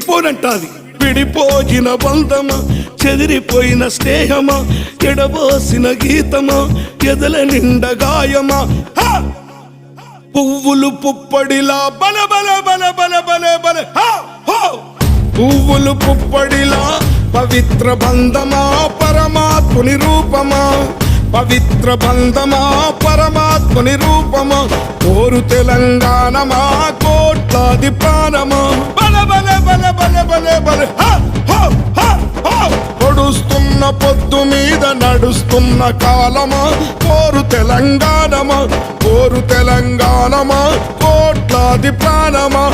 విడిపోనంటాది. విడిపోయిన బంధమా, చెదిరిపోయిన స్నేహమా, ఎడబోసిన గీతమా, ఎదల నిండ గాయమా. పువ్వులు పుప్పడిలా బల బల బల బల బల బల పువ్వులు పుప్పడిలా పవిత్ర బంధమా, పరమాత్ముని రూపమా, పవిత్ర బంధమా, పరమాత్ముని రూపమా. కోరు తెలంగాణమా, కోట్లాది ప్రాణమా, బల బల బల బల బల బల పొడుస్తున్న పొద్దు మీద నడుస్తున్న కాలమా. కోరు తెలంగాణమా, కోరు తెలంగాణమా, కోట్లాది ప్రాణమా.